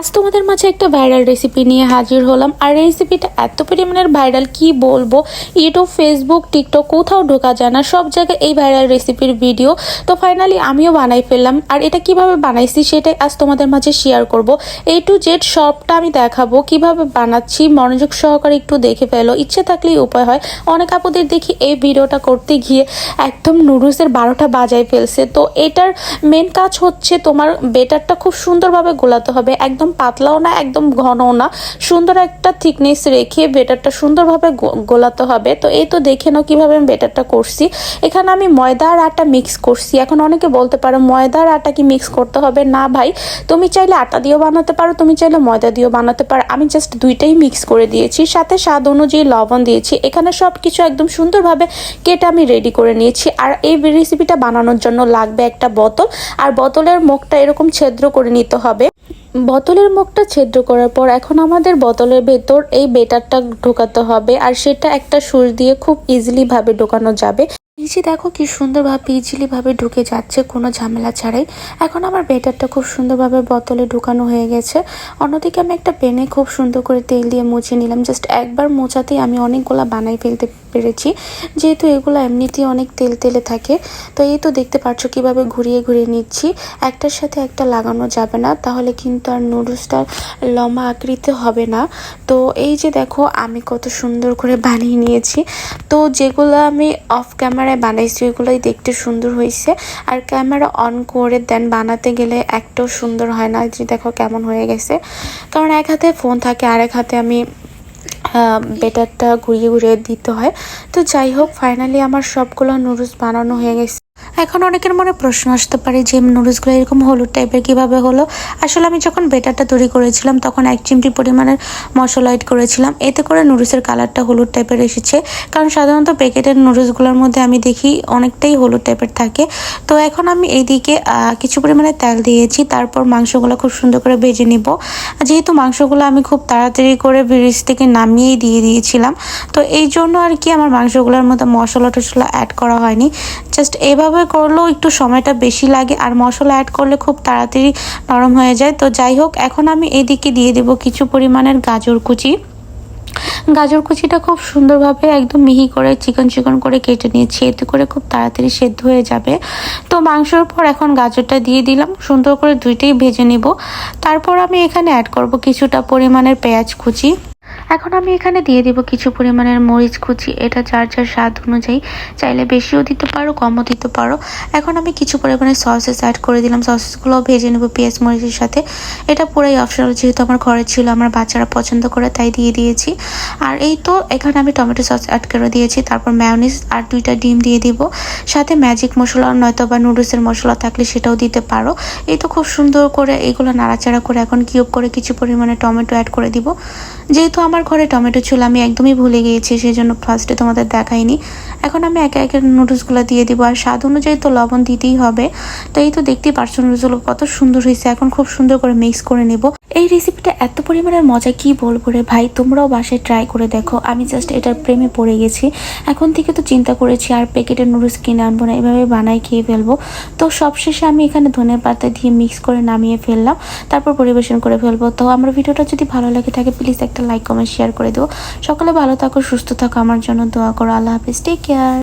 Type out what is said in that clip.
আজ তোমাদের মাঝে একটা ভাইরাল রেসিপি নিয়ে হাজির হলাম। আর রেসিপিটা এত পরিমাণের ভাইরাল কি বলবো, ইউটিউব, ফেসবুক, টিকটক কোথাও ঢোকা যায় না, সব জায়গায় এই ভাইরাল রেসিপির ভিডিও। তো ফাইনালি আমিও বানাই ফেললাম। আর এটা কিভাবে বানাইছি সেটাই আজ তোমাদের মাঝে শেয়ার করব। A to Z সবটা আমি দেখাবো কিভাবে বানাচ্ছি। মনোযোগ সহকারে একটু দেখে ফেলো, ইচ্ছে থাকলেই উপায় হয়। অনেক আপুদের দেখি এই ভিডিওটা করতে গিয়ে একদম নুডলসের 12টা বাজায় ফেলছে। তো এটার মেন কাজ হচ্ছে তোমার বেটারটা খুব সুন্দরভাবে গোলাতে হবে, একদম পাতলাও না একদম ঘনও না, সুন্দর একটা থিকনেস রেখে বেটারটা সুন্দরভাবে গোলাতে হবে। তো এই তো দেখে নাও কিভাবে আমি বেটারটা করছি। এখানে আমি ময়দা আর আটা মিক্স করছি। এখন অনেকে বলতে পারো ময়দা আর আটা কি মিক্স করতে হবে? না ভাই, তুমি চাইলে আটা দিয়েও বানাতে পারো, তুমি চাইলে ময়দা দিয়েও বানাতে পারো। আমি জাস্ট দুইটাই মিক্স করে দিয়েছি, সাথে স্বাদ অনুযায়ী লবণ দিয়েছি। এখানে সব কিছু একদম সুন্দরভাবে কেটে আমি রেডি করে নিয়েছি। আর এই রেসিপিটা বানানোর জন্য লাগবে একটা বোতল, আর বোতলের মুখটা এরকম ছিদ্র করে নিতে হবে। বোতলের মুখটা ছিদ্র করার পর এখন আমাদের বোতলের ভেতর এই বেটারটা ঢোকাতে হবে, আর সেটা একটা সুই দিয়ে খুব ইজিলি ভাবে ঢোকানো যাবে। নিচে দেখো কি সুন্দরভাবে ইজিলি ভাবে ঢুকে যাচ্ছে, কোনো ঝামেলা ছাড়াই। এখন আমার বেটারটা খুব সুন্দরভাবে বোতলে ঢুকানো হয়ে গেছে। অন্যদিকে আমি একটা পেনে খুব সুন্দর করে তেল দিয়ে মুছে নিলাম। জাস্ট একবার মোছাতেই আমি অনেকগুলা বানাই ফেলতে পেরেছি, যেহেতু এগুলো এমনিতেই অনেক তেল তেলে থাকে। তো এই তো দেখতে পাচ্ছ কিভাবে ঘুরিয়ে ঘুরিয়ে নিচ্ছি, একটার সাথে একটা লাগানো যাবে না, তাহলে কিন্তু আর নুডলসটা লম্বা আকৃতি হবে না। তো এই যে দেখো আমি কত সুন্দর করে বানিয়ে নিয়েছি। তো যেগুলো আমি অফ ক্যামেরায় বানাইছি ওইগুলোই দেখতে সুন্দর হয়েছে, আর ক্যামেরা অন করে দেন বানাতে গেলে একটাও সুন্দর হয় না। যে দেখো কেমন হয়ে গেছে, কারণ এক হাতে ফোন থাকে আর এক হাতে আমি বেটারটা ঘুরিয়ে ঘুরিয়ে দিতে হয়। তো যাই হোক, ফাইনালি আমার সবগুলো নুডলস বানানো হয়ে গেছে। এখন অনেকের মনে প্রশ্ন আসতে পারে যে নুডলসগুলো এরকম হলুদ টাইপের কিভাবে হলো। আসলে আমি যখন বেটারটা তৈরি করেছিলাম তখন 1 চিমটি পরিমাণের মশলা এড করেছিলাম, এতে করে নুডলসের কালারটা হলুদ টাইপের এসেছে। কারণ সাধারণত প্যাকেটের নুডলসগুলোর মধ্যে আমি দেখি অনেকটাই হলুদ টাইপের থাকে। তো এখন আমি এইদিকে কিছু পরিমাণে তেল দিয়েছি, তারপর মাংসগুলো খুব সুন্দর করে ভেজে নিব। যেহেতু মাংসগুলো আমি খুব তাড়াতাড়ি করে ফ্রিজ থেকে নামিয়েই দিয়ে দিয়েছিলাম, তো এই জন্য আর কি আমার মাংসগুলোর মধ্যে মশলা টশলা অ্যাড করা হয়নি। জাস্ট এভাবে করলেও একটু সময়টা বেশি লাগে, আর মশলা অ্যাড করলে খুব তাড়াতাড়ি নরম হয়ে যায়। তো যাই হোক, এখন আমি এদিকে দিয়ে দেব কিছু পরিমাণের গাজর কুচি। গাজর কুচিটা খুব সুন্দরভাবে একদম মিহি করে চিকন চিকন করে কেটে নিয়েছি, এতে করে খুব তাড়াতাড়ি সেদ্ধ হয়ে যাবে। তো মাংসর পর এখন গাজরটা দিয়ে দিলাম, সুন্দর করে দুইটাই ভেজে নিব। তারপর আমি এখানে অ্যাড করব কিছুটা পরিমাণের পেঁয়াজ কুচি। এখন আমি এখানে দিয়ে দিব কিছু পরিমাণের মরিচ কুচি, এটা যার যার স্বাদ অনুযায়ী, চাইলে বেশিও দিতে পারো কমও দিতে পারো। এখন আমি কিছু পরিমাণে সসেস অ্যাড করে দিলাম, সসেসগুলোও ভেজে নেব পেঁয়াজ মরিচের সাথে। এটা পুরাই অপশনাল, যেহেতু আমার ঘরে ছিল, আমার বাচ্চারা পছন্দ করে তাই দিয়ে দিয়েছি। আর এই তো এখানে আমি টমেটো সস অ্যাড করে দিয়েছি, তারপর ম্যায়োনিজ আর 2টা ডিম দিয়ে দিব, সাথে ম্যাজিক মশলা নয়তো বা নুডলসের মশলা থাকলে সেটাও দিতে পারো। এই তো খুব সুন্দর করে এইগুলো নাড়াচাড়া করে এখন কিউব করে কিছু পরিমাণে টমেটো অ্যাড করে দিব। যেহেতু আমার ঘরে টমেটো ছিল আমি একদমই ভুলে গিয়েছি, সেই জন্য ফার্স্টে তোমাদের দেখাইনি। এখন আমি একে একে নুডলসগুলো দিয়ে দিব, আর স্বাদ অনুযায়ী তো লবণ দিতেই হবে। তো এই তো দেখতেই পারছো নুডলসগুলো কত সুন্দর হয়েছে। এখন খুব সুন্দর করে মিক্স করে নেব। এই রেসিপিটা এত পরিমাণের মজা কি বলবো রে ভাই, তোমরাও বাসায় ট্রাই করে দেখো। আমি জাস্ট এটার প্রেমে পড়ে গেছি। এখন থেকে তো চিন্তা করেছি আর প্যাকেটের নুডলস কিনে আনবো না, এভাবে বানাই খেয়ে ফেলবো। তো সবশেষে আমি এখানে ধনের পাতা দিয়ে মিক্স করে নামিয়ে ফেললাম, তারপর পরিবেশন করে ফেলবো। তো আমার ভিডিওটা যদি ভালো লাগে থাকে প্লিজ একটা লাইক কমেন্ট শেয়ার করে দিও। সকলে ভালো থাকো, সুস্থ থাকো, আমার জন্য দোয়া করো। আল্লাহ হাফিজ, টেক কেয়ার।